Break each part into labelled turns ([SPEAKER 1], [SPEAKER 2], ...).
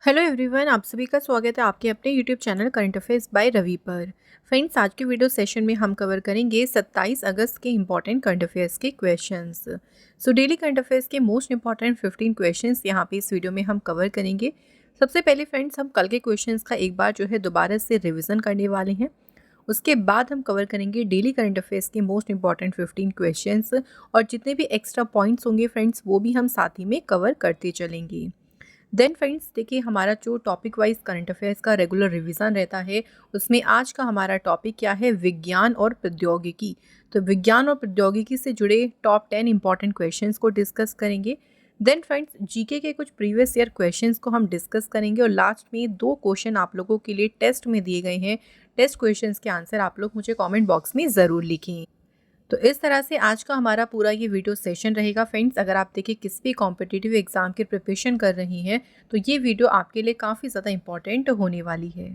[SPEAKER 1] Hello everyone, आप सभी का स्वागत है आपके अपने YouTube channel current affairs by Ravi पर। फ्रेंड्स, आज के वीडियो सेशन में हम कवर करेंगे 27 अगस्त के इंपॉर्टेंट करंट अफेयर्स के क्वेश्चंस। डेली करंट अफेयर्स के मोस्ट इंपॉर्टेंट 15 क्वेश्चंस यहाँ पे इस वीडियो में हम कवर करेंगे। सबसे पहले फ्रेंड्स, हम कल के क्वेश्चंस का एक बार जो है दोबारा से रिविज़न करने वाले हैं। उसके बाद हम कवर करेंगे डेली करंट अफेयर्स के मोस्ट इंपॉर्टेंट 15 क्वेश्चंस, और जितने भी एक्स्ट्रा पॉइंट्स होंगे फ्रेंड्स वो भी हम साथ ही में कवर करते चलेंगे। देन फ्रेंड्स, देखिए हमारा जो टॉपिक वाइज करंट अफेयर्स का रेगुलर रिवीजन रहता है, उसमें आज का हमारा टॉपिक क्या है, विज्ञान और प्रौद्योगिकी। तो विज्ञान और प्रौद्योगिकी से जुड़े टॉप 10 इंपॉर्टेंट क्वेश्चंस को डिस्कस करेंगे। देन फ्रेंड्स, जीके के कुछ प्रीवियस ईयर क्वेश्चंस को हम डिस्कस करेंगे, और लास्ट में 2 क्वेश्चन आप लोगों के लिए टेस्ट में दिए गए हैं। टेस्ट क्वेश्चंस के आंसर आप लोग मुझे कमेंट बॉक्स में ज़रूर लिखें। तो इस तरह से आज का हमारा पूरा ये वीडियो सेशन रहेगा फ्रेंड्स। अगर आप देखिए किसी भी कॉम्पिटिटिव एग्जाम की प्रिपरेशन कर रही हैं तो ये वीडियो आपके लिए काफ़ी ज़्यादा इंपॉर्टेंट होने वाली है।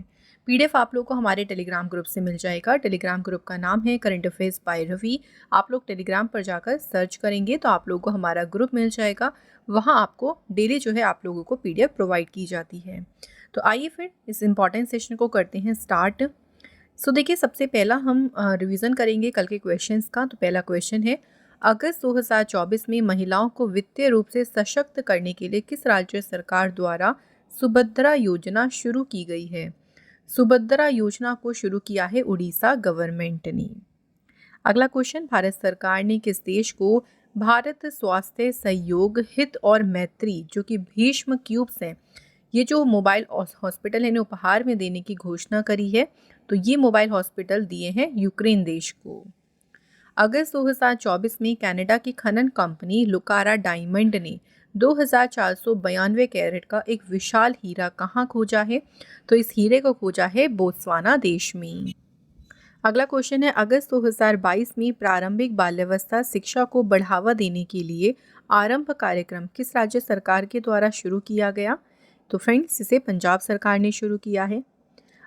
[SPEAKER 1] पीडीएफ आप लोग को हमारे टेलीग्राम ग्रुप से मिल जाएगा। टेलीग्राम ग्रुप का नाम है करंट अफेयर्स बाय रवि। आप लोग टेलीग्राम पर जाकर सर्च करेंगे तो आप लोगों को हमारा ग्रुप मिल जाएगा। वहाँ आपको डेली जो है आप लोगों को पीडीएफ प्रोवाइड की जाती है। तो आइए फिर इस इम्पॉर्टेंट सेशन को करते हैं स्टार्ट। देखिए, सबसे पहला हम रिवीजन करेंगे कल के क्वेश्चंस का। तो पहला क्वेश्चन है, अगस्त 2024 में महिलाओं को वित्तीय रूप से सशक्त करने के लिए किस राज्य सरकार द्वारा सुभद्रा योजना शुरू की गई है? सुभद्रा योजना को शुरू किया है उड़ीसा गवर्नमेंट ने। अगला क्वेश्चन, भारत सरकार ने किस देश को भारत स्वास्थ्य सहयोग हित और मैत्री, जो कि भीष्म क्यूब्स हैं, ये जो मोबाइल हॉस्पिटल है, इन्हें उपहार में देने की घोषणा करी है? तो ये मोबाइल हॉस्पिटल दिए हैं यूक्रेन देश को। अगस्त 2024 में कनाडा की खनन कंपनी लुकारा डायमंड ने 2492 कैरेट का एक विशाल हीरा कहाँ खोजा है? तो इस हीरे को खोजा है बोत्सवाना देश में। अगला क्वेश्चन है, अगस्त 2022 में प्रारंभिक बाल्यावस्था शिक्षा को बढ़ावा देने के लिए आरंभ कार्यक्रम किस राज्य सरकार के द्वारा शुरू किया गया? तो फ्रेंड्स, इसे पंजाब सरकार ने शुरू किया है।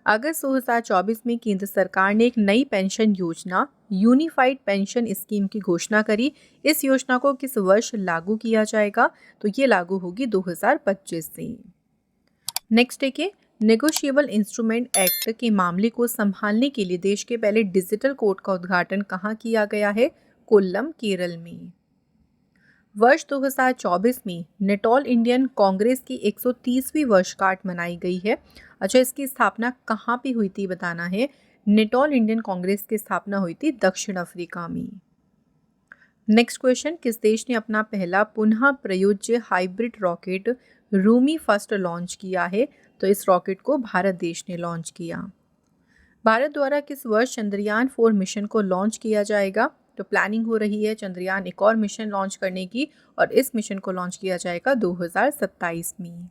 [SPEAKER 1] अगस्त 2024 में केंद्र सरकार ने एक नई पेंशन योजना यूनिफाइड पेंशन स्कीम की घोषणा करी। इस योजना को किस वर्ष लागू किया जाएगा? तो ये लागू होगी 2025 से। नेक्स्ट देखिए, नेगोशिएबल इंस्ट्रूमेंट एक्ट के मामले को संभालने के लिए देश के पहले डिजिटल कोर्ट का उद्घाटन कहाँ किया गया है? कोल्लम, केरल में। वर्ष 2024 में नेटॉल इंडियन कांग्रेस की 130वीं वर्षगांठ मनाई गई है। अच्छा, इसकी स्थापना कहाँ पे हुई थी बताना है। नेटॉल इंडियन कांग्रेस की स्थापना हुई थी दक्षिण अफ्रीका में। नेक्स्ट क्वेश्चन, किस देश ने अपना पहला पुनः प्रयोज्य hybrid rocket Rhumi first launch किया है? तो इस रॉकेट को भारत देश ने लॉन्च किया। भारत द्वारा किस वर्ष चंद्रयान 4 मिशन को लॉन्च किया जाएगा? तो प्लानिंग हो रही है चंद्रयान एक और मिशन लॉन्च करने की, और इस मिशन को लॉन्च किया जाएगा 2027 में।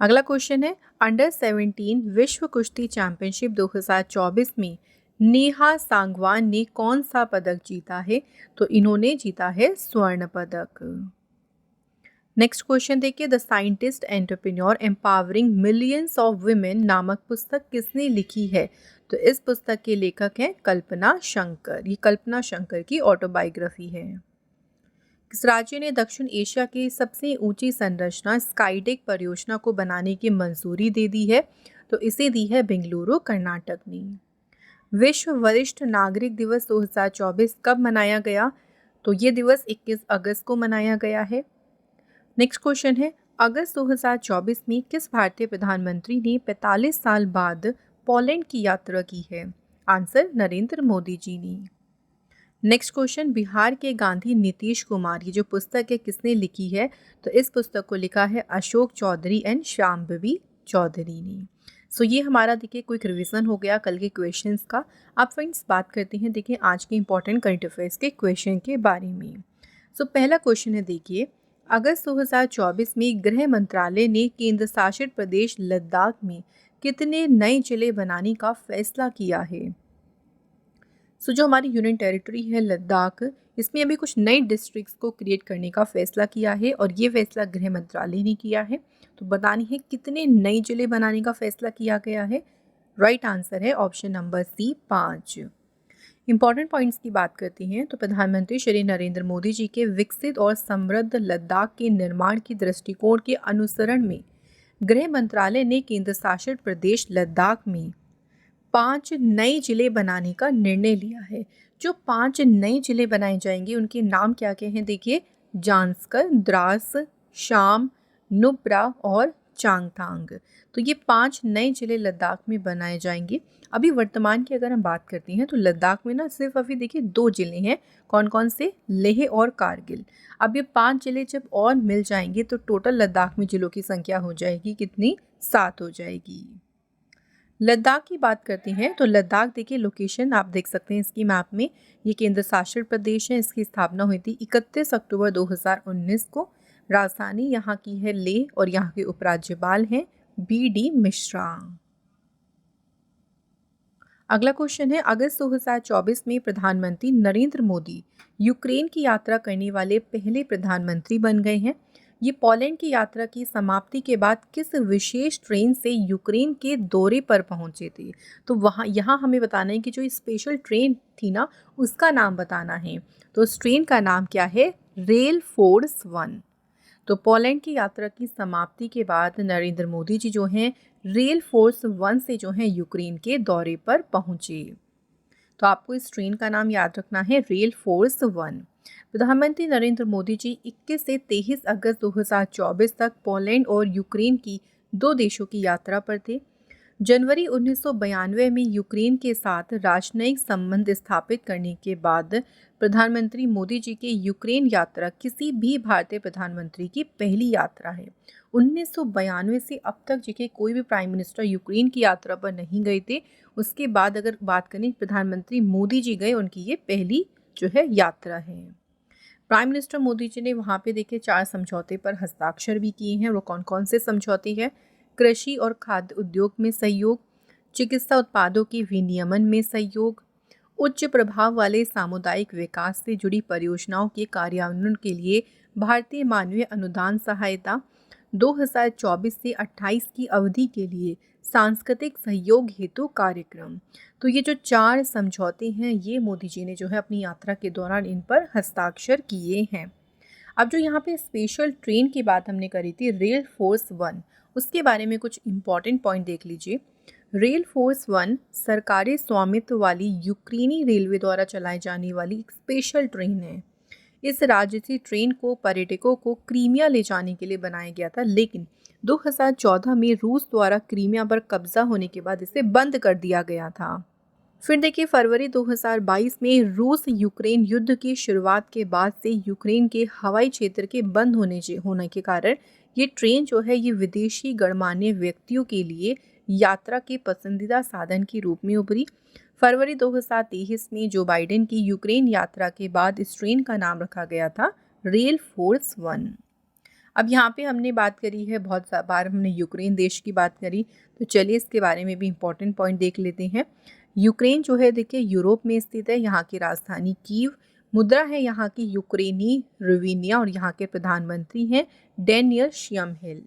[SPEAKER 1] अगला क्वेश्चन है, अंडर 17 विश्व कुश्ती चैंपियनशिप 2024 में नेहा सांगवान ने कौन सा पदक जीता है? तो इन्होंने जीता है स्वर्ण पदक। नेक्स्ट क्वेश्चन देखिए, the scientist entrepreneur empowering millions of women नामक पुस्तक किसने लिखी है? तो इस पुस्तक के लेखक हैं कल्पना शंकर। ये कल्पना शंकर की ऑटोबायोग्राफी है। किस राज्य ने दक्षिण एशिया की सबसे ऊंची संरचना स्काईडेक परियोजना को बनाने की मंजूरी दे दी है? तो इसे दी है बेंगलुरु, कर्नाटक ने। विश्व वरिष्ठ नागरिक दिवस 2024 कब मनाया गया? तो ये दिवस 21 अगस्त को मनाया गया है। नेक्स्ट क्वेश्चन है, अगस्त 2024 में किस भारतीय प्रधानमंत्री ने 45 साल बाद पोलैंड की यात्रा की है? आंसर, नरेंद्र मोदी जी ने। नेक्स्ट क्वेश्चन, बिहार के गांधी नीतीश कुमार, ये जो पुस्तक है किसने लिखी है? तो इस पुस्तक को लिखा है अशोक चौधरी एंड श्यामबी चौधरी ने। ये हमारा देखिए क्विक रिवीजन हो गया कल के क्वेश्चंस का। अब फ्रेंड्स बात करते हैं देखिए आज के इंपॉर्टेंट करंट अफेयर्स के क्वेश्चन के बारे में। पहला क्वेश्चन है देखिए, अगस्त 2024 में गृह मंत्रालय ने केंद्र शासित प्रदेश लद्दाख में कितने नए जिले बनाने का फैसला किया है? जो हमारी यूनियन टेरिटरी है लद्दाख, इसमें अभी कुछ नई डिस्ट्रिक्ट्स को क्रिएट करने का फैसला किया है, और ये फैसला गृह मंत्रालय ने किया है। तो बतानी है कितने नए जिले बनाने का फैसला किया गया है। राइट आंसर है option number C, 5। Important points की बात करते हैं तो प्रधानमंत्री श्री नरेंद्र मोदी जी के विकसित और समृद्ध लद्दाख के निर्माण की दृष्टिकोण के अनुसरण में गृह मंत्रालय ने केंद्र शासित प्रदेश लद्दाख में 5 नए जिले बनाने का निर्णय लिया है। जो 5 नए जिले बनाए जाएंगे उनके नाम क्या क्या हैं देखिए, जांस्कर, द्रास, शाम, नुब्रा और चांगथांग। तो ये 5 नए जिले लद्दाख में बनाए जाएंगे। अभी वर्तमान की अगर हम बात करते हैं तो लद्दाख में ना सिर्फ अभी देखिए 2 जिले हैं। कौन कौन से? लेह और कारगिल। अब ये 5 जिले जब और मिल जाएंगे तो टोटल लद्दाख में जिलों की संख्या हो जाएगी कितनी? 7 हो जाएगी। लद्दाख की बात करते हैं तो लद्दाख देखिए, लोकेशन आप देख सकते हैं इसकी मैप में। ये केंद्र शासित प्रदेश है। इसकी स्थापना हुई थी 31 अक्टूबर 2019 को। राजधानी यहाँ की है लेह और यहाँ के उपराज्यपाल हैं BD मिश्रा। अगला क्वेश्चन है, अगस्त 2024 में प्रधानमंत्री नरेंद्र मोदी यूक्रेन की यात्रा करने वाले पहले प्रधानमंत्री बन गए हैं। ये पोलैंड की यात्रा की समाप्ति के बाद किस विशेष ट्रेन से यूक्रेन के दौरे पर पहुंचे थे? तो यहाँ हमें बताना है कि जो स्पेशल ट्रेन थी ना, उसका नाम बताना है। तो उस ट्रेन का नाम क्या है? Rail force 1। तो पोलैंड की यात्रा की समाप्ति के बाद नरेंद्र मोदी जी जो हैं रेल फोर्स 1 से जो है यूक्रेन के दौरे पर पहुंचे। तो आपको इस ट्रेन का नाम याद रखना है, रेल फोर्स 1। प्रधानमंत्री नरेंद्र मोदी जी 21 से 23 अगस्त 2024 तक पोलैंड और यूक्रेन की 2 देशों की यात्रा पर थे। जनवरी 1992 में यूक्रेन के साथ राजनयिक संबंध स्थापित करने के बाद प्रधानमंत्री मोदी जी की यूक्रेन यात्रा किसी भी भारतीय प्रधानमंत्री की पहली यात्रा है। 1992 से अब तक जी के कोई भी प्राइम मिनिस्टर यूक्रेन की यात्रा पर नहीं गए थे। उसके बाद अगर बात करें, प्रधानमंत्री मोदी जी गए, उनकी ये पहली जो है यात्रा है। प्राइम मिनिस्टर मोदी जी ने वहाँ पे देखिए 4 समझौते पर हस्ताक्षर भी किए हैं। वो कौन कौन से समझौते हैं? कृषि और खाद्य उद्योग में सहयोग, चिकित्सा उत्पादों के विनियमन में सहयोग, उच्च प्रभाव वाले सामुदायिक विकास से जुड़ी परियोजनाओं के कार्यान्वयन के लिए भारतीय मानवीय अनुदान सहायता, 2024 से 28 की अवधि के लिए सांस्कृतिक सहयोग हेतु कार्यक्रम। तो ये जो 4 समझौते हैं, ये मोदी जी ने जो है अपनी यात्रा के दौरान इन पर हस्ताक्षर किए हैं। अब जो यहाँ पे स्पेशल ट्रेन की बात हमने करी थी, रेल फोर्स 1, उसके बारे में कुछ इम्पॉर्टेंट पॉइंट देख लीजिए। रेल फोर्स 1 सरकारी स्वामित्व वाली यूक्रेनी रेलवे द्वारा चलाई जाने वाली एक स्पेशल ट्रेन है। इस राजसी ट्रेन को पर्यटकों को क्रीमिया ले जाने के लिए बनाया गया था, लेकिन 2014 में रूस द्वारा क्रीमिया पर कब्जा होने के बाद इसे बंद कर दिया गया था। फिर देखिए, फरवरी 2022 में रूस यूक्रेन युद्ध की शुरुआत के बाद से यूक्रेन के हवाई क्षेत्र के बंद होने के कारण ये ट्रेन जो है ये विदेशी गणमान्य व्यक्तियों के लिए यात्रा के पसंदीदा साधन के रूप में उभरी। फरवरी 2023 में जो बाइडेन की यूक्रेन यात्रा के बाद इस ट्रेन का नाम रखा गया था रेल फोर्स 1। अब यहाँ पे हमने बात करी है, बहुत बार हमने यूक्रेन देश की बात करी, तो चलिए इसके बारे में भी इम्पोर्टेंट पॉइंट देख लेते हैं। यूक्रेन जो है देखिए यूरोप में स्थित है। यहाँ की राजधानी कीव, मुद्रा है यहाँ की यूक्रेनी रुवीनिया और यहाँ के प्रधानमंत्री हैं डेनियल शियमहेल।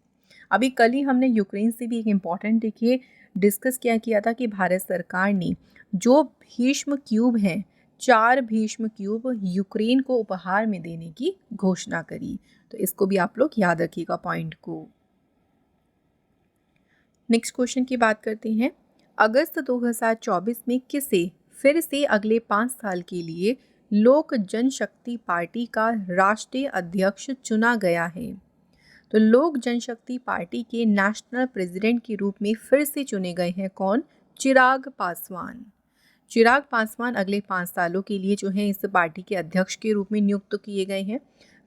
[SPEAKER 1] अभी कल ही हमने यूक्रेन से भी एक इम्पॉर्टेंट देखिए डिस्कस किया था कि भारत सरकार ने जो भीष्म क्यूब हैं, 4 भीष्म क्यूब यूक्रेन को उपहार में देने की घोषणा करी। तो इसको भी आप लोग याद रखिएगा पॉइंट को। नेक्स्ट क्वेश्चन की बात करते हैं। अगस्त 2024 में किसे फिर से अगले 5 साल के लिए लोक जनशक्ति पार्टी का राष्ट्रीय अध्यक्ष चुना गया है? तो लोक जनशक्ति पार्टी के नेशनल प्रेसिडेंट के रूप में फिर से चुने गए हैं कौन? चिराग पासवान। चिराग पासवान अगले 5 सालों के लिए जो है इस पार्टी के अध्यक्ष के रूप में नियुक्त किए गए हैं।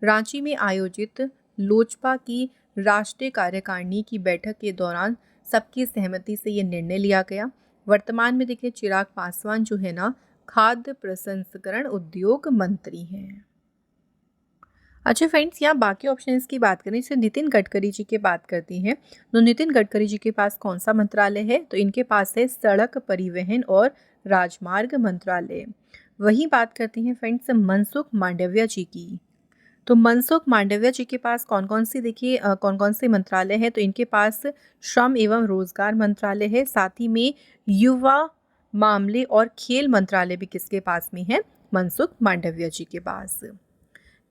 [SPEAKER 1] रांची में आयोजित लोजपा की राष्ट्रीय कार्यकारिणी की बैठक के दौरान सबकी सहमति से ये निर्णय लिया गया। वर्तमान में देखिए चिराग पासवान जो है ना खाद्य प्रसंस्करण उद्योग मंत्री हैं। अच्छा फ्रेंड्स, यहाँ बाकी ऑप्शंस की बात करें, जैसे नितिन गडकरी जी की बात करती हैं, तो नितिन गडकरी जी के पास कौन सा मंत्रालय है? तो इनके पास है सड़क परिवहन और राजमार्ग मंत्रालय। वही बात करते हैं फ्रेंड्स मनसुख मांडविया जी की। तो मनसुख मांडविया जी के पास कौन कौन से मंत्रालय है? तो इनके पास श्रम एवं रोजगार मंत्रालय है, साथ ही में युवा मामले और खेल मंत्रालय भी किसके पास में है? मनसुख मांडविया जी के पास।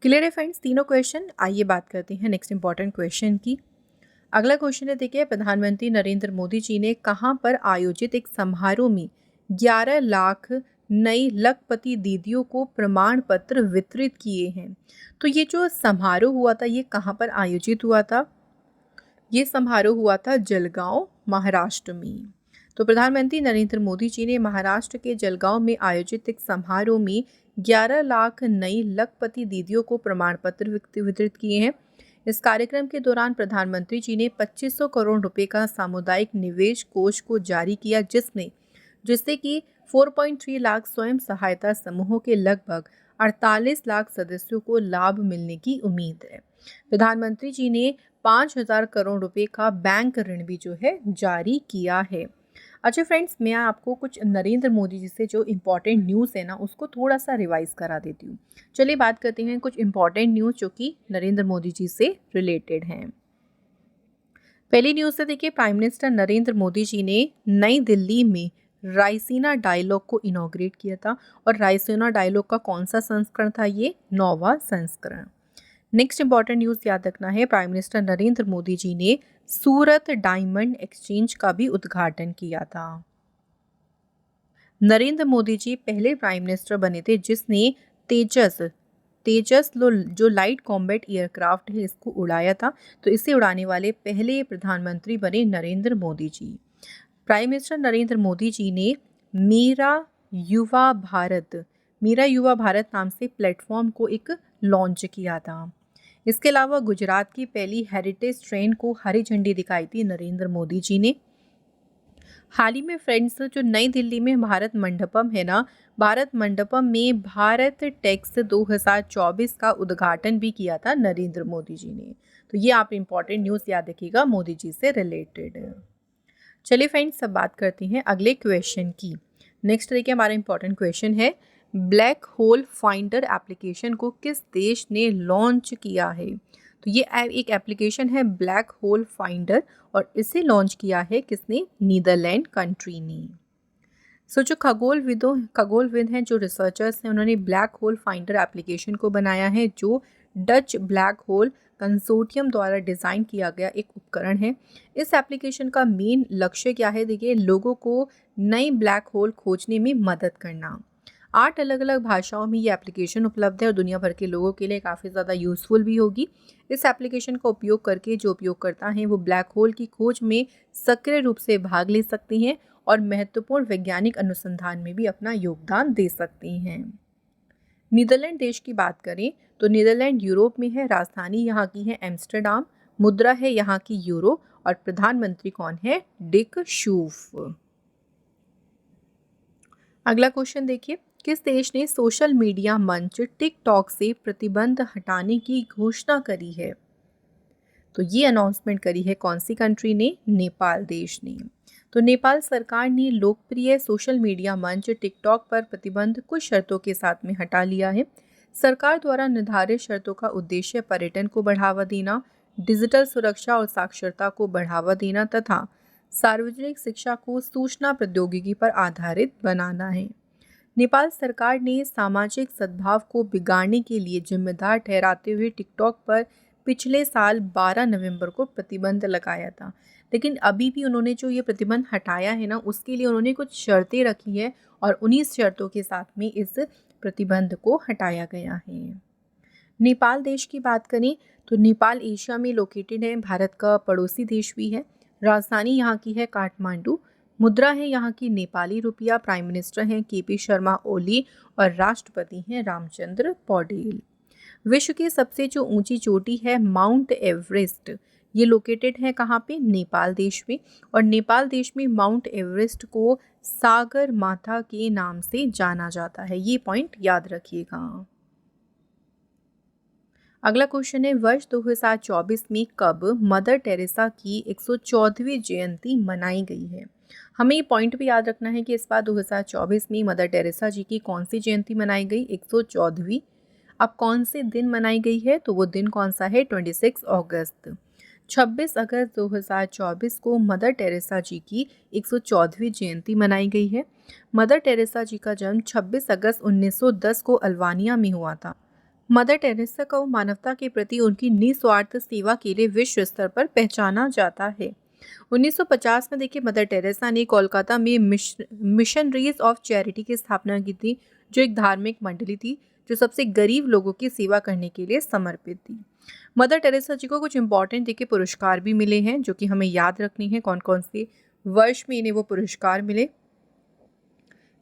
[SPEAKER 1] क्लियर है फ्रेंड्स तीनों क्वेश्चन? आइए बात करते हैं नेक्स्ट इंपॉर्टेंट क्वेश्चन की। अगला क्वेश्चन है, देखिए प्रधानमंत्री नरेंद्र मोदी जी ने कहाँ पर आयोजित एक समारोह में 11 लाख नई लखपति दीदियों को प्रमाण पत्र वितरित किए हैं। तो ये जो समारोह हुआ था ये कहाँ पर आयोजित हुआ था? ये समारोह हुआ था जलगांव, महाराष्ट्र में। तो प्रधानमंत्री नरेंद्र मोदी जी ने महाराष्ट्र के जलगांव में आयोजित एक समारोह में 11 लाख नई लखपति दीदियों को प्रमाण पत्र वितरित किए हैं। इस कार्यक्रम के दौरान प्रधानमंत्री जी ने 2500 करोड़ रुपए का सामुदायिक निवेश कोष को जारी किया, जिससे कि 4.3 लाख स्वयं सहायता समूहों के लगभग 48 लाख सदस्यों को लाभ मिलने की उम्मीद है। प्रधानमंत्री जी ने 5,000 करोड़ रुपए का बैंक ऋण भी जो है जारी किया है। अच्छा फ्रेंड्स, मैं आपको कुछ नरेंद्र मोदी जी से जो इम्पोर्टेंट न्यूज़ है ना उसको थोड़ा सा रिवाइज करा देती हूँ। चलिए बात करते हैं कुछ इम्पोर्टेंट न्यूज़ जो कि नरेंद्र मोदी जी से रिलेटेड हैं। पहली न्यूज़ से देखिए, प्राइम मिनिस्टर नरेंद्र मोदी जी ने नई दिल्ली में रायसीना डायलॉग को इनॉग्रेट किया था। और रायसीना डायलॉग का कौन सा संस्करण था? ये 9वां संस्करण। नेक्स्ट इंपॉर्टेंट न्यूज़ याद रखना है, प्राइम मिनिस्टर नरेंद्र मोदी जी ने सूरत डायमंड एक्सचेंज का भी उद्घाटन किया था। नरेंद्र मोदी जी पहले प्राइम मिनिस्टर बने थे जिसने तेजस जो लाइट कॉम्बैट एयरक्राफ्ट है इसको उड़ाया था। तो इसे उड़ाने वाले पहले प्रधानमंत्री बने नरेंद्र मोदी जी। प्राइम मिनिस्टर नरेंद्र मोदी जी ने मेरा युवा भारत नाम से प्लेटफॉर्म को एक लॉन्च किया था। इसके अलावा गुजरात की पहली हेरिटेज ट्रेन को हरी झंडी दिखाई थी नरेंद्र मोदी जी ने। हाल ही में फ्रेंड्स, जो नई दिल्ली में भारत मंडपम है ना, भारत मंडपम में भारत टेक्स 2024 का उद्घाटन भी किया था नरेंद्र मोदी जी ने। तो ये आप इम्पॉर्टेंट न्यूज़ याद रखिएगा मोदी जी से रिलेटेड। चलिए फ्रेंड्स, अब बात करते हैं अगले क्वेश्चन की। नेक्स्ट देखिए, हमारा इम्पॉर्टेंट क्वेश्चन है, ब्लैक होल फाइंडर एप्लीकेशन को किस देश ने लॉन्च किया है? तो ये एक एप्लीकेशन है ब्लैक होल फाइंडर, और इसे लॉन्च किया है किसने? नीदरलैंड कंट्री ने। सो जो खगोलविद हैं, जो रिसर्चर्स हैं, उन्होंने ब्लैक होल फाइंडर एप्लीकेशन को बनाया है, जो डच ब्लैक होल कंसोर्टियम द्वारा डिज़ाइन किया गया एक उपकरण है। इस एप्लीकेशन का मेन लक्ष्य क्या है? देखिए, लोगों को नई ब्लैक होल खोजने में मदद करना। 8 अलग अलग भाषाओं में ये एप्लीकेशन उपलब्ध है और दुनिया भर के लोगों के लिए काफ़ी ज़्यादा यूज़फुल भी होगी। इस एप्लीकेशन का उपयोग करके जो उपयोगकर्ता हैं वो ब्लैक होल की खोज में सक्रिय रूप से भाग ले सकती हैं और महत्वपूर्ण वैज्ञानिक अनुसंधान में भी अपना योगदान दे सकती हैं। नीदरलैंड देश की बात करें तो नीदरलैंड यूरोप में है, राजधानी यहाँ की है एम्स्टरडाम, मुद्रा है यहाँ की यूरो, और प्रधानमंत्री कौन है? Dick Schoof. अगला क्वेश्चन देखिए, किस देश ने सोशल मीडिया मंच टिकटॉक से प्रतिबंध हटाने की घोषणा करी है? तो ये अनाउंसमेंट करी है कौन सी कंट्री ने? नेपाल देश ने। तो नेपाल सरकार ने लोकप्रिय सोशल मीडिया मंच टिकटॉक पर प्रतिबंध कुछ शर्तों के साथ में हटा लिया है। सरकार द्वारा निर्धारित शर्तों का उद्देश्य पर्यटन को बढ़ावा देना, डिजिटल सुरक्षा और साक्षरता को बढ़ावा देना तथा सार्वजनिक शिक्षा को सूचना प्रौद्योगिकी पर आधारित बनाना है। नेपाल सरकार ने सामाजिक सद्भाव को बिगाड़ने के लिए जिम्मेदार ठहराते हुए टिकटॉक पर पिछले साल 12 नवंबर को प्रतिबंध लगाया था। लेकिन अभी भी उन्होंने जो ये प्रतिबंध हटाया है ना, उसके लिए उन्होंने कुछ शर्तें रखी है और उन्हीं शर्तों के साथ में इस प्रतिबंध को हटाया गया है। नेपाल देश की बात करें तो नेपाल एशिया में लोकेटेड है, भारत का पड़ोसी देश भी है। राजधानी यहाँ की है काठमांडू, मुद्रा है यहाँ की नेपाली रुपया, प्राइम मिनिस्टर हैं केपी शर्मा ओली और राष्ट्रपति हैं रामचंद्र पौडेल। विश्व की सबसे जो ऊंची चोटी है माउंट एवरेस्ट, ये लोकेटेड है कहाँ पे? नेपाल देश में। और नेपाल देश में माउंट एवरेस्ट को सागर माथा के नाम से जाना जाता है, ये पॉइंट याद रखिएगा। अगला क्वेश्चन है, वर्ष 2024 में कब मदर टेरेसा की 114वीं जयंती मनाई गई है? हमें ये पॉइंट भी याद रखना है कि इस बार 2024 में मदर टेरेसा जी की कौन सी जयंती मनाई गई? 114वीं। अब कौन से दिन मनाई गई है? तो वो दिन कौन सा है? 26 अगस्त। 26 अगस्त 2024 को मदर टेरेसा जी की 114वीं जयंती मनाई गई है। मदर टेरेसा जी का जन्म 26 अगस्त 1910 को अल्बानिया में हुआ था। मदर टेरेसा को मानवता के प्रति उनकी निस्वार्थ सेवा के लिए विश्व स्तर पर पहचाना जाता है। 1950 में देखिए मदर टेरेसा ने कोलकाता में मिशनरीज ऑफ चैरिटी की स्थापना की थी, जो एक धार्मिक मंडली थी जो सबसे गरीब लोगों की सेवा करने के लिए समर्पित थी। मदर टेरेसा जी को कुछ इंपॉर्टेंट देखिए पुरस्कार भी मिले हैं, जो कि हमें याद रखनी है कौन कौन से वर्ष में इन्हें वो पुरस्कार मिले।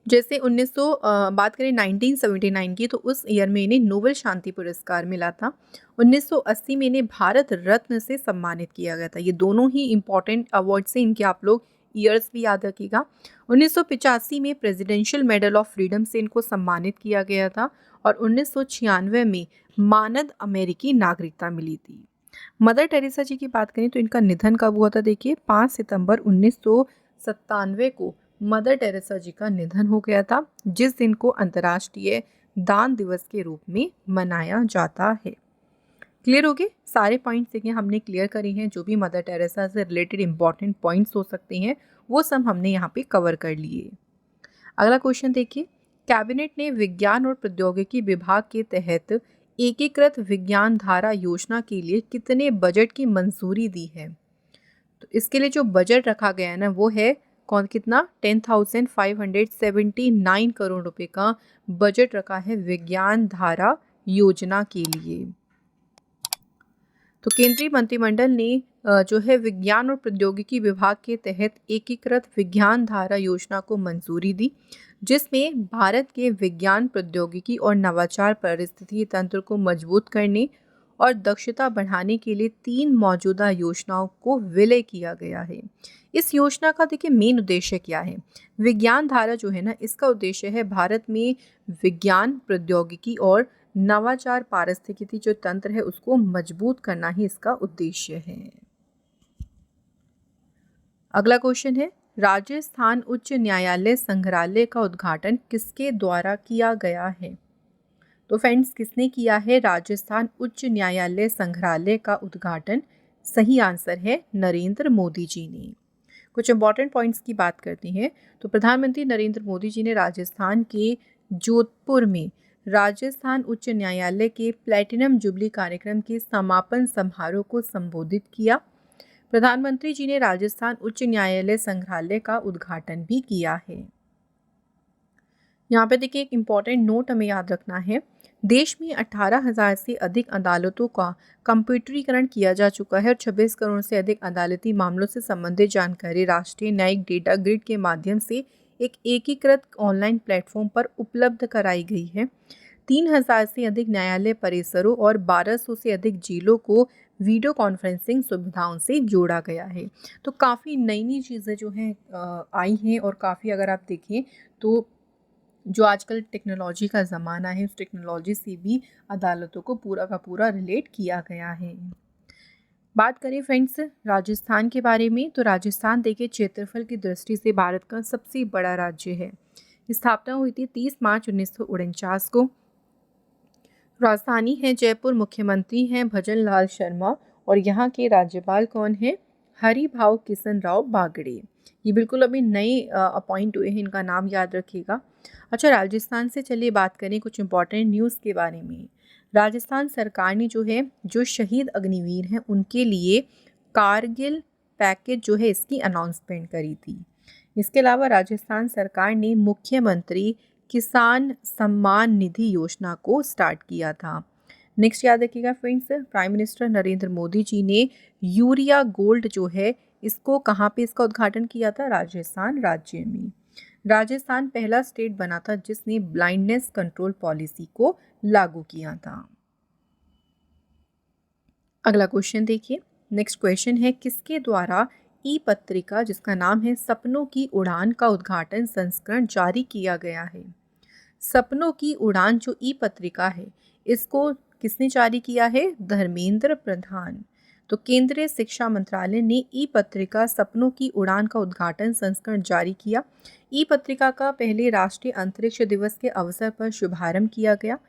[SPEAKER 1] जैसे 1900 बात करें 1979 की, तो उस ईयर में इन्हें नोबेल शांति पुरस्कार मिला था। 1980 में इन्हें भारत रत्न से सम्मानित किया गया था। ये दोनों ही इम्पॉर्टेंट अवार्ड से इनके आप लोग ईयर्स भी याद रखिएगा। 1985 में प्रेसिडेंशियल मेडल ऑफ फ्रीडम से इनको सम्मानित किया गया था और 1996 में मानद अमेरिकी नागरिकता मिली थी। मदर टेरेसा जी की बात करें तो इनका निधन कब हुआ था, देखिए 5 सितंबर 1997 को मदर टेरेसा जी का निधन हो गया था, जिस दिन को अंतर्राष्ट्रीय दान दिवस के रूप में मनाया जाता है। क्लियर हो गए सारे पॉइंट्स देखिए हमने क्लियर करे हैं। जो भी मदर टेरेसा से रिलेटेड इंपॉर्टेंट पॉइंट्स हो सकते हैं वो सब हमने यहाँ पे कवर कर लिए। अगला क्वेश्चन देखिए, कैबिनेट ने विज्ञान और प्रौद्योगिकी विभाग के तहत एकीकृत विज्ञान धारा योजना के लिए कितने बजट की मंजूरी दी है? तो इसके लिए जो बजट रखा गया है ना वो है कितना 10,579 करोड़ रुपए का बजट रखा है विज्ञान धारा योजना के लिए। तो केंद्रीय मंत्रिमंडल ने जो है विज्ञान और प्रौद्योगिकी विभाग के तहत एकीकृत विज्ञान धारा योजना को मंजूरी दी, जिसमें भारत के विज्ञान प्रौद्योगिकी और नवाचार पारिस्थितिकी तंत्र को मजबूत करने और दक्षता बढ़ाने के लिए 3 मौजूदा योजनाओं को विलय किया गया है। इस योजना का देखिए मेन उद्देश्य क्या है? विज्ञान धारा जो है ना, इसका उद्देश्य है भारत में विज्ञान प्रौद्योगिकी और नवाचार पारिस्थितिकी जो तंत्र है उसको मजबूत करना ही इसका उद्देश्य है। अगला क्वेश्चन है, राजस्थान उच्च न्यायालय संग्रहालय का उद्घाटन किसके द्वारा किया गया है? तो फ्रेंड्स किसने किया है राजस्थान उच्च न्यायालय संग्रहालय का उद्घाटन? सही आंसर है नरेंद्र मोदी जी ने। कुछ इंपॉर्टेंट पॉइंट्स की बात करते हैं तो प्रधानमंत्री नरेंद्र मोदी जी ने राजस्थान के जोधपुर में राजस्थान उच्च न्यायालय के प्लैटिनम जुबली कार्यक्रम के समापन समारोह को संबोधित किया। प्रधानमंत्री जी ने राजस्थान उच्च न्यायालय संग्रहालय का उद्घाटन भी किया है। यहाँ पे देखिए एक इम्पॉर्टेंट नोट हमें याद रखना है, देश में 18,000 से अधिक अदालतों का कंप्यूटरीकरण किया जा चुका है और 26 करोड़ से अधिक अदालती मामलों से संबंधित जानकारी राष्ट्रीय न्यायिक डेटा ग्रिड के माध्यम से एक एकीकृत ऑनलाइन प्लेटफॉर्म पर उपलब्ध कराई गई है। 3,000 से अधिक न्यायालय परिसरों और 1,200 से अधिक जेलों को वीडियो कॉन्फ्रेंसिंग सुविधाओं से जोड़ा गया है। तो काफ़ी नई नई चीज़ें जो हैं आई हैं और काफ़ी अगर आप देखें तो जो आजकल टेक्नोलॉजी का ज़माना है उस टेक्नोलॉजी से भी अदालतों को पूरा का पूरा रिलेट किया गया है। बात करें फ्रेंड्स राजस्थान के बारे में, तो राजस्थान देखिए क्षेत्रफल की दृष्टि से भारत का सबसे बड़ा राज्य है। स्थापना हुई थी 30 मार्च 1949 को। राजधानी है जयपुर, मुख्यमंत्री हैं भजन लाल शर्मा और यहाँ के राज्यपाल कौन है? हरिभाऊ किशन राव बागड़े। ये बिल्कुल अभी नए अपॉइंट हुए हैं, इनका नाम याद रखिएगा। अच्छा, राजस्थान से चलिए बात करें कुछ इंपॉर्टेंट न्यूज़ के बारे में। राजस्थान सरकार ने जो शहीद अग्निवीर हैं उनके लिए कारगिल पैकेज जो है इसकी अनाउंसमेंट करी थी। इसके अलावा राजस्थान सरकार ने मुख्यमंत्री किसान सम्मान निधि योजना को स्टार्ट किया था। नेक्स्ट याद रखिएगा friends, prime minister Narendra Modi ji ने यूरिया गोल्ड जो है इसको कहाँ पे इसका उद्घाटन किया था? राजस्थान राज्य में। राजस्थान पहला स्टेट बना था जिसने ब्लाइंडनेस कंट्रोल पॉलिसी को लागू किया था। अगला क्वेश्चन देखिए, नेक्स्ट क्वेश्चन है, किसके द्वारा ई पत्रिका जिसका नाम है सपनों की उड़ान का उद्घाटन संस्करण जारी किया गया है? सपनों की उड़ान जो ई पत्रिका है इसको किसने जारी किया है? धर्मेंद्र प्रधान। तो केंद्रीय शिक्षा मंत्रालय ने ई पत्रिका सपनों की उड़ान का उद्घाटन संस्करण जारी किया। ई पत्रिका का पहले राष्ट्रीय अंतरिक्ष दिवस के अवसर पर शुभारंभ किया गया।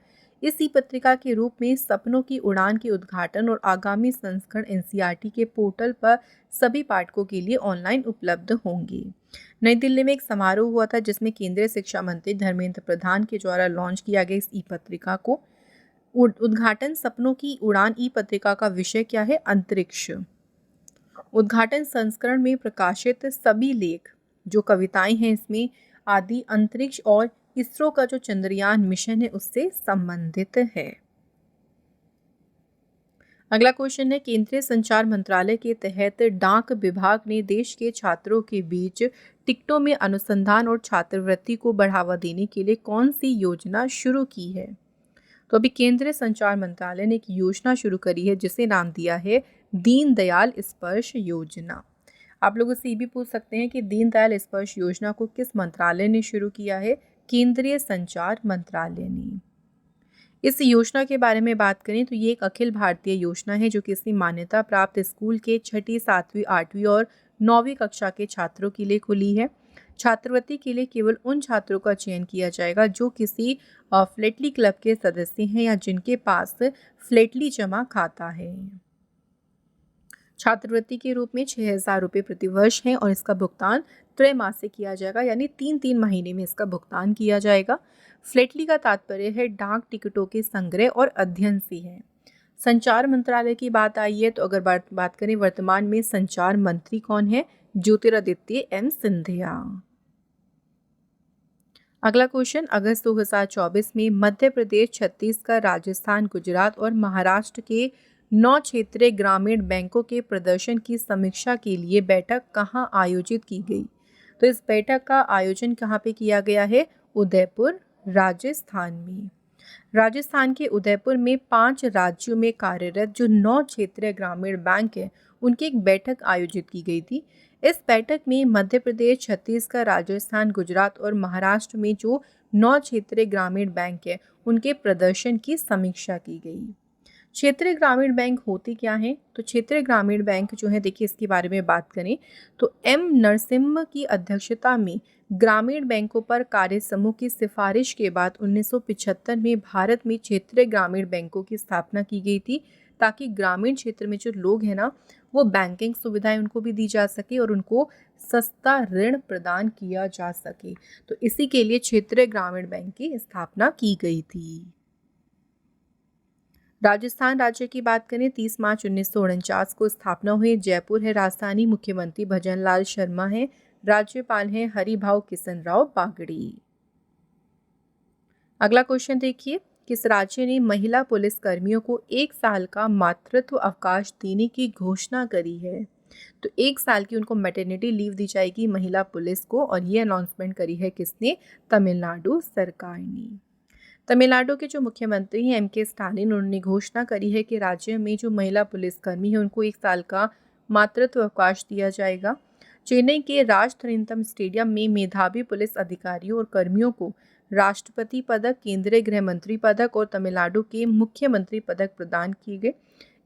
[SPEAKER 1] इस ई पत्रिका के रूप में सपनों की उड़ान के उद्घाटन और आगामी संस्करण एनसीईआरटी के पोर्टल पर सभी पाठकों के लिए ऑनलाइन उपलब्ध होंगे। नई दिल्ली में एक समारोह हुआ था जिसमें केंद्रीय शिक्षा मंत्री धर्मेंद्र प्रधान के द्वारा लॉन्च किया गया इस ई पत्रिका को। उद्घाटन सपनों की उड़ान ई पत्रिका का विषय क्या है? अंतरिक्ष। उद्घाटन संस्करण में प्रकाशित सभी लेख, जो कविताएं हैं इसमें, आदि अंतरिक्ष और इसरो का जो चंद्रयान मिशन है उससे संबंधित है। अगला क्वेश्चन है, केंद्रीय संचार मंत्रालय के तहत डाक विभाग ने देश के छात्रों के बीच टिकटों में अनुसंधान और छात्रवृत्ति को बढ़ावा देने के लिए कौन सी योजना शुरू की है? तो अभी केंद्रीय संचार मंत्रालय ने एक योजना शुरू करी है जिसे नाम दिया है दीनदयाल स्पर्श योजना। आप लोगों से ये भी पूछ सकते हैं कि दीनदयाल स्पर्श योजना को किस मंत्रालय ने शुरू किया है? केंद्रीय संचार मंत्रालय ने। इस योजना के बारे में बात करें तो ये एक अखिल भारतीय योजना है जो किसी मान्यता प्राप्त स्कूल के 6ठी, 7वीं, 8वीं और 9वीं कक्षा के छात्रों के लिए खुली है। छात्रवृत्ति के लिए केवल उन छात्रों का चयन किया जाएगा जो किसी फ्लेटली क्लब के सदस्य हैं या जिनके पास फ्लेटली जमा खाता है। छात्रवृत्ति के रूप में 6,000 रुपये प्रतिवर्ष है और इसका भुगतान त्रैमासिक किया जाएगा, यानी 3-3 महीने में इसका भुगतान किया जाएगा। फ्लेटली का तात्पर्य है डाक टिकटों के संग्रह और अध्ययन से है। संचार मंत्रालय की बात आई है तो अगर बात करें वर्तमान में संचार मंत्री कौन है? ज्योतिरादित्य एम सिंधिया। अगला क्वेश्चन, अगस्त 2024 में मध्य प्रदेश, छत्तीसगढ़, राजस्थान, गुजरात और महाराष्ट्र के 9 क्षेत्रीय ग्रामीण बैंकों के प्रदर्शन की समीक्षा के लिए बैठक कहाँ आयोजित की गई? तो इस बैठक का आयोजन कहाँ पे किया गया है? उदयपुर, राजस्थान में। राजस्थान के उदयपुर में 5 राज्यों में कार्यरत जो 9 क्षेत्रीय ग्रामीण बैंक हैं उनकी एक बैठक आयोजित की गई थी। इस बैठक में मध्य प्रदेश, छत्तीसगढ़, राजस्थान, गुजरात और महाराष्ट्र में जो 9 क्षेत्रीय ग्रामीण बैंक हैं उनके प्रदर्शन की समीक्षा की गई। क्षेत्रीय ग्रामीण बैंक होती क्या है? तो क्षेत्रीय ग्रामीण बैंक जो है, देखिए इसके बारे में बात करें तो एम नरसिम्हा की अध्यक्षता में ग्रामीण बैंकों पर कार्य समूह की सिफारिश के बाद 1975 में भारत में क्षेत्रीय ग्रामीण बैंकों की स्थापना की गई थी ताकि ग्रामीण क्षेत्र में जो लोग हैं ना वो बैंकिंग सुविधाएं उनको भी दी जा सके और उनको सस्ता ऋण प्रदान किया जा सके। तो इसी के लिए क्षेत्रीय ग्रामीण बैंक की स्थापना की गई थी। राजस्थान राज्य की बात करें, 30 मार्च 1949 को स्थापना हुई। जयपुर है राजधानी। मुख्यमंत्री भजनलाल शर्मा है। राज्यपाल हैं हरिभाऊ किशन राव बागड़ी। अगला क्वेश्चन देखिए, किस राज्य ने महिला पुलिस कर्मियों को 1 साल का मातृत्व अवकाश देने की घोषणा करी है? तो 1 साल की उनको मैटरनिटी लीव दी जाएगी महिला पुलिस को, और ये अनाउंसमेंट करी है किसने? तमिलनाडु सरकार ने। तमिलनाडु के जो मुख्यमंत्री हैं एम के स्टालिन, उन्होंने घोषणा करी है कि राज्य में जो महिला पुलिसकर्मी हैं उनको 1 साल का मातृत्व अवकाश दिया जाएगा। चेन्नई के राज थरिंतम स्टेडियम में मेधावी पुलिस अधिकारियों और कर्मियों को राष्ट्रपति पदक, केंद्रीय गृह मंत्री पदक और तमिलनाडु के मुख्यमंत्री पदक प्रदान किए गए।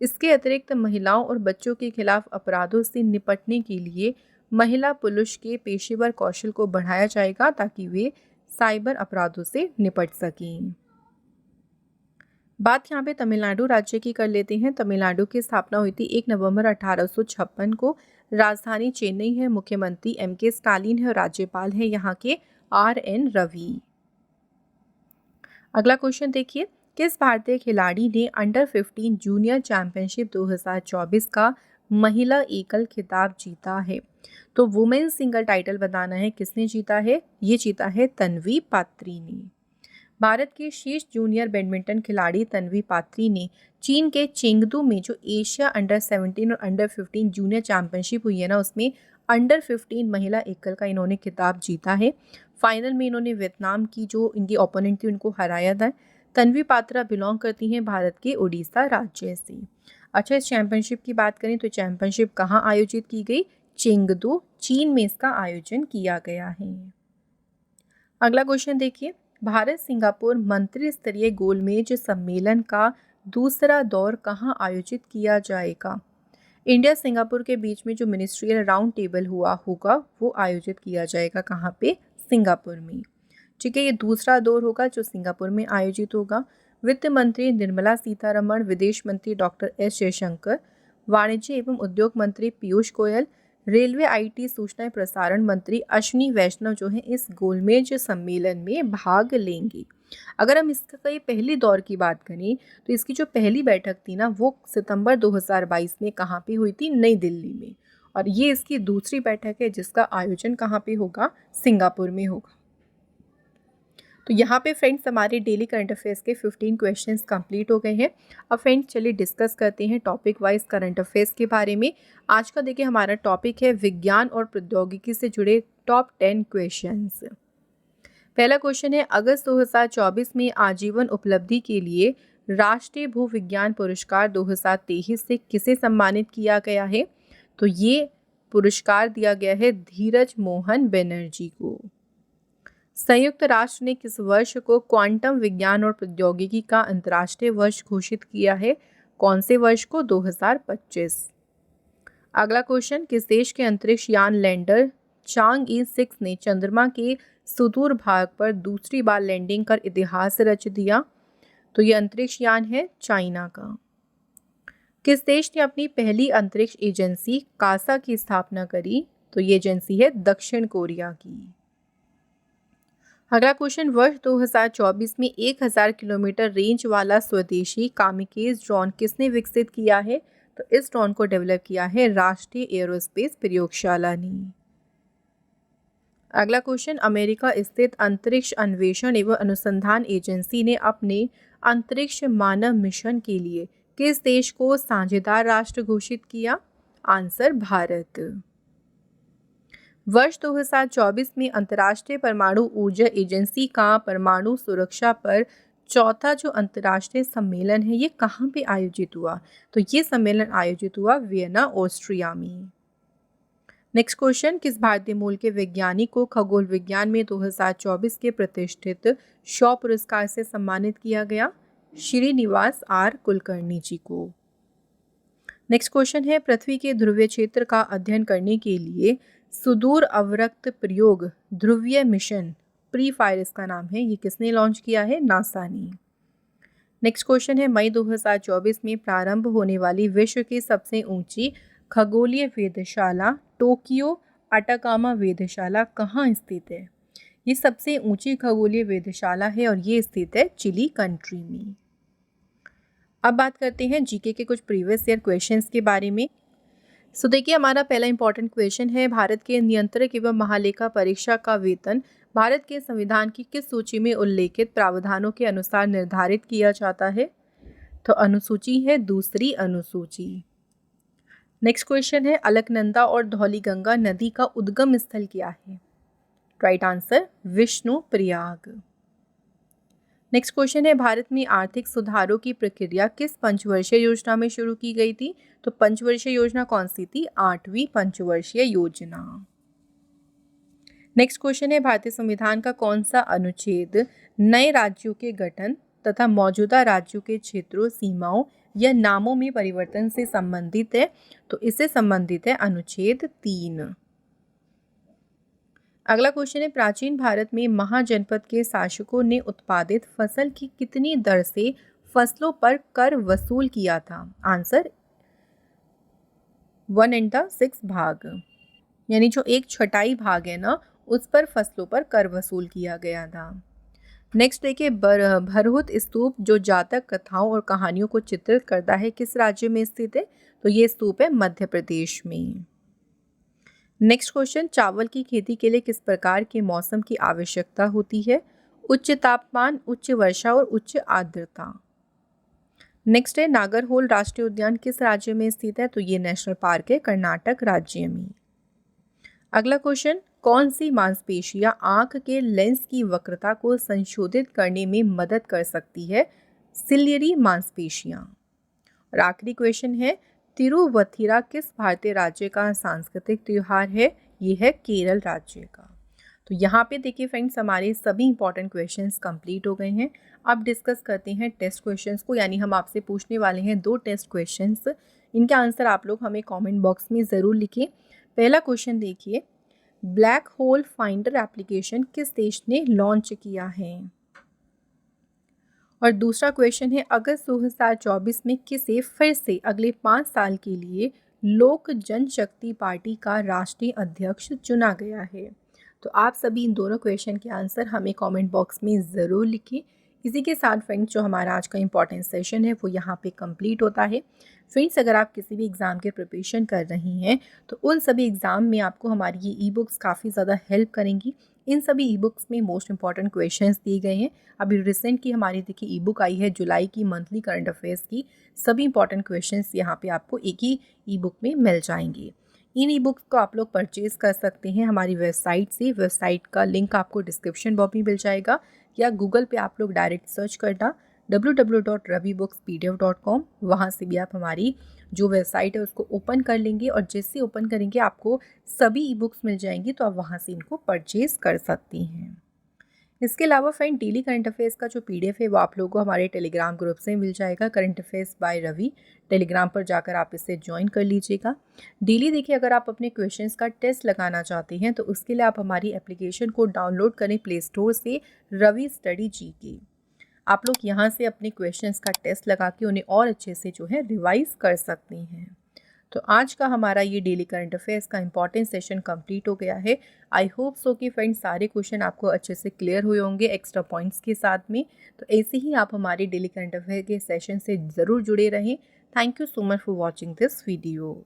[SPEAKER 1] इसके अतिरिक्त महिलाओं और बच्चों के खिलाफ अपराधों से निपटने के लिए महिला पुलिस के पेशेवर कौशल को बढ़ाया जाएगा ताकि वे साइबर अपराधों से निपट सकें। बात यहाँ पे तमिलनाडु राज्य की कर लेते हैं। तमिलनाडु की स्थापना हुई थी 1 नवंबर 1856 को। राजधानी चेन्नई है। मुख्यमंत्री एम के स्टालिन है और राज्यपाल है यहाँ के RN रवि। अगला क्वेश्चन देखिए, किस भारतीय खिलाड़ी ने अंडर 15 जूनियर चैंपियनशिप 2024 का महिला एकल खिताब जीता है? तो वुमेन्स सिंगल टाइटल बताना है किसने जीता है? ये जीता है तन्वी पात्री ने। भारत की शीर्ष जूनियर बैडमिंटन खिलाड़ी तन्वी पात्री ने चीन के चेंगदू में जो एशिया अंडर 17 और अंडर 15 जूनियर चैंपियनशिप हुई है ना, उसमें अंडर 15 महिला एकल का इन्होंने खिताब जीता है। फाइनल में इन्होंने वियतनाम की जो इनकी ओपोनेंट थी उनको हराया था। तन्वी पात्रा बिलोंग करती हैं भारत के उड़ीसा राज्य से। अच्छा, इस चैंपियनशिप की बात करें तो चैंपियनशिप कहाँ आयोजित की गई? चेंगदू, चीन में इसका आयोजन किया गया है। अगला क्वेश्चन देखिए, भारत सिंगापुर मंत्री स्तरीय गोलमेज सम्मेलन का दूसरा दौर कहाँ आयोजित किया जाएगा? इंडिया सिंगापुर के बीच में जो मिनिस्ट्रियल राउंड टेबल हुआ होगा वो आयोजित किया जाएगा कहाँ पे? सिंगापुर में। ठीक है, ये दूसरा दौर होगा जो सिंगापुर में आयोजित होगा। वित्त मंत्री निर्मला सीतारमण, विदेश मंत्री डॉक्टर S जयशंकर, वाणिज्य एवं उद्योग मंत्री पीयूष गोयल, रेलवे, IT, सूचना प्रसारण मंत्री अश्विनी वैष्णव जो है इस गोलमेज सम्मेलन में भाग लेंगे। अगर हम इसका कहीं पहली दौर की बात करें तो इसकी जो पहली बैठक थी ना वो सितंबर 2022 में कहाँ पे हुई थी? नई दिल्ली में। और ये इसकी दूसरी बैठक है जिसका आयोजन कहाँ पे होगा? सिंगापुर में होगा। तो यहाँ पे फ्रेंड्स हमारे डेली करंट अफेयर्स के 15 क्वेश्चंस कंप्लीट हो गए हैं। अब फ्रेंड्स चलिए डिस्कस करते हैं टॉपिक वाइज करंट अफेयर्स के बारे में। आज का देखिए हमारा टॉपिक है विज्ञान और प्रौद्योगिकी से जुड़े टॉप 10 क्वेश्चंस। पहला क्वेश्चन है, अगस्त 2024 में आजीवन उपलब्धि के लिए राष्ट्रीय भूविज्ञान पुरस्कार 2023 से किसे सम्मानित किया गया है? तो ये पुरस्कार दिया गया है धीरज मोहन बनर्जी को। संयुक्त राष्ट्र ने किस वर्ष को क्वांटम विज्ञान और प्रौद्योगिकी का अंतर्राष्ट्रीय वर्ष घोषित किया है? कौन से वर्ष को? 2025। अगला क्वेश्चन, किस देश के अंतरिक्ष यान लैंडर चांग-ई 6 ने चंद्रमा के सुदूर भाग पर दूसरी बार लैंडिंग कर इतिहास रच दिया? तो ये अंतरिक्ष यान है चाइना का। किस देश ने अपनी पहली अंतरिक्ष एजेंसी कासा की स्थापना करी? तो ये एजेंसी है दक्षिण कोरिया की। अगला क्वेश्चन, वर्ष 2024 में 1000 किलोमीटर रेंज वाला स्वदेशी कामिकेज ड्रोन किसने विकसित किया है? तो इस ड्रोन को डेवलप किया है राष्ट्रीय एरोस्पेस प्रयोगशाला ने। अगला क्वेश्चन, अमेरिका स्थित अंतरिक्ष अन्वेषण एवं अनुसंधान एजेंसी ने अपने अंतरिक्ष मानव मिशन के लिए किस देश को साझेदार राष्ट्र घोषित किया? आंसर, भारत। वर्ष 2024 में अंतर्राष्ट्रीय परमाणु ऊर्जा एजेंसी का परमाणु सुरक्षा पर चौथा जो अंतर्राष्ट्रीय सम्मेलन है ये कहाँ पे आयोजित हुआ? तो ये सम्मेलन आयोजित हुआ वियना, ऑस्ट्रिया में। नेक्स्ट क्वेश्चन, किस भारतीय मूल के वैज्ञानिक को खगोल विज्ञान में 2024 के प्रतिष्ठित शॉ पुरस्कार से सम्मानित किया गया? श्रीनिवास आर कुलकर्णी जी को। नेक्स्ट क्वेश्चन है, पृथ्वी के ध्रुवीय क्षेत्र का अध्ययन करने के लिए सुदूर अवरक्त प्रयोग ध्रुवीय मिशन प्री फायर इसका नाम है, ये किसने लॉन्च किया है? नासा ने। नेक्स्ट क्वेश्चन है, मई 2024 में प्रारंभ होने वाली विश्व की सबसे ऊंची खगोलीय वेधशाला टोक्यो अटाकामा वेधशाला कहाँ स्थित है? ये सबसे ऊंची खगोलीय वेधशाला है और ये स्थित है चिली कंट्री में। अब बात करते हैं जीके के कुछ प्रीवियस ईयर क्वेश्चंस के बारे में। सो देखिए हमारा पहला इंपॉर्टेंट क्वेश्चन है, भारत के नियंत्रक एवं महालेखा परीक्षा का वेतन भारत के संविधान की किस सूची में उल्लेखित प्रावधानों के अनुसार निर्धारित किया जाता है? तो अनुसूची है दूसरी अनुसूची। नेक्स्ट क्वेश्चन है, अलकनंदा और धौलीगंगा नदी का उद्गम स्थल क्या है? Right answer, Vishnu Prayag. Next question है, भारत में आर्थिक सुधारों की प्रक्रिया किस पंचवर्षीय योजना में शुरू की गई थी? तो पंचवर्षीय योजना कौन सी थी? 8वीं पंचवर्षीय योजना। नेक्स्ट क्वेश्चन है, भारतीय संविधान का कौन सा अनुच्छेद नए राज्यों के गठन तथा मौजूदा राज्यों के क्षेत्रों, सीमाओं या नामों में परिवर्तन से संबंधित है? तो इससे संबंधित है अनुच्छेद 3। अगला क्वेश्चन है, प्राचीन भारत में महाजनपद के शासकों ने उत्पादित फसल की कितनी दर से फसलों पर कर वसूल किया था? आंसर, 1/6 भाग, यानी जो 1/6 भाग है ना उस पर फसलों पर कर वसूल किया गया था। नेक्स्ट देखिए, भरहुत स्तूप जो जातक कथाओं और कहानियों को चित्रित करता है किस राज्य में स्थित है? तो ये स्तूप है मध्य प्रदेश में। नेक्स्ट क्वेश्चन, चावल की खेती के लिए किस प्रकार के मौसम की आवश्यकता होती है? उच्च तापमान, उच्च वर्षा और उच्च आर्द्रता। नेक्स्ट है, नागरहोल राष्ट्रीय उद्यान किस राज्य में स्थित है? तो ये नेशनल पार्क है कर्नाटक राज्य में। अगला क्वेश्चन, कौन सी मांसपेशियां आंख के लेंस की वक्रता को संशोधित करने में मदद कर सकती है? सिलियरी मांसपेशियां। और आखिरी क्वेश्चन है, तिरुवथिरा किस भारतीय राज्य का सांस्कृतिक त्योहार है? ये है केरल राज्य का। तो यहाँ पे देखिए फ्रेंड्स हमारे सभी इंपॉर्टेंट क्वेश्चंस कंप्लीट हो गए हैं। अब डिस्कस करते हैं टेस्ट क्वेश्चंस को, यानी हम आपसे पूछने वाले हैं 2 टेस्ट क्वेश्चंस। इनके आंसर आप लोग हमें कमेंट बॉक्स में ज़रूर लिखें। पहला क्वेश्चन देखिए, ब्लैक होल फाइंडर एप्लीकेशन किस देश ने लॉन्च किया है? और दूसरा क्वेश्चन है, अगस्त 2024 में किसे फिर से अगले 5 साल के लिए लोक जनशक्ति पार्टी का राष्ट्रीय अध्यक्ष चुना गया है? तो आप सभी इन दोनों क्वेश्चन के आंसर हमें कमेंट बॉक्स में ज़रूर लिखें। इसी के साथ फ्रेंड्स जो हमारा आज का इम्पॉर्टेंट सेशन है वो यहाँ पे कंप्लीट होता है। फ्रेंड्स अगर आप किसी भी एग्ज़ाम के प्रिपरेशन कर रही हैं तो उन सभी एग्ज़ाम में आपको हमारी ये ई बुक्स काफ़ी ज़्यादा हेल्प करेंगी। इन सभी ई बुक्स में मोस्ट इंपॉर्टेंट क्वेश्चंस दिए गए हैं। अभी रिसेंट की हमारी देखिए ई बुक आई है जुलाई की मंथली करंट अफेयर्स की। सभी इंपॉर्टेंट क्वेश्चंस यहाँ पे आपको एक ही ई बुक में मिल जाएंगे। इन ई बुक्स को आप लोग परचेज़ कर सकते हैं हमारी वेबसाइट से। वेबसाइट का लिंक आपको डिस्क्रिप्शन बॉक्स में मिल जाएगा या गूगल पे आप लोग डायरेक्ट सर्च करना www.ravibookspdf.com। वहाँ से भी आप हमारी जो वेबसाइट है उसको ओपन कर लेंगे और जैसे ओपन करेंगे आपको सभी ई बुक्स मिल जाएंगी, तो आप वहाँ से इनको परचेज़ कर सकती हैं। इसके अलावा फ्रेंड डेली करंट अफेयर्स का जो पीडीएफ है वो आप लोगों को हमारे टेलीग्राम ग्रुप से मिल जाएगा, current affairs by Ravi. Telegram पर जाकर आप इसे ज्वाइन कर लीजिएगा। डेली देखिए अगर आप अपने क्वेश्चंस का टेस्ट लगाना चाहते हैं तो उसके लिए आप हमारी एप्लीकेशन को डाउनलोड करें प्ले स्टोर से, रवि स्टडी जीके। आप लोग यहाँ से अपने क्वेश्चंस का टेस्ट लगा के उन्हें और अच्छे से जो है रिवाइज कर सकती हैं। तो आज का हमारा ये डेली करंट अफेयर्स का इंपॉर्टेंट सेशन कंप्लीट हो गया है। आई होप सो कि फ्रेंड्स सारे क्वेश्चन आपको अच्छे से क्लियर हुए होंगे एक्स्ट्रा पॉइंट्स के साथ में। तो ऐसे ही आप हमारे डेली करंट अफेयर के सेशन से ज़रूर जुड़े रहें। Thank you so much for watching this video.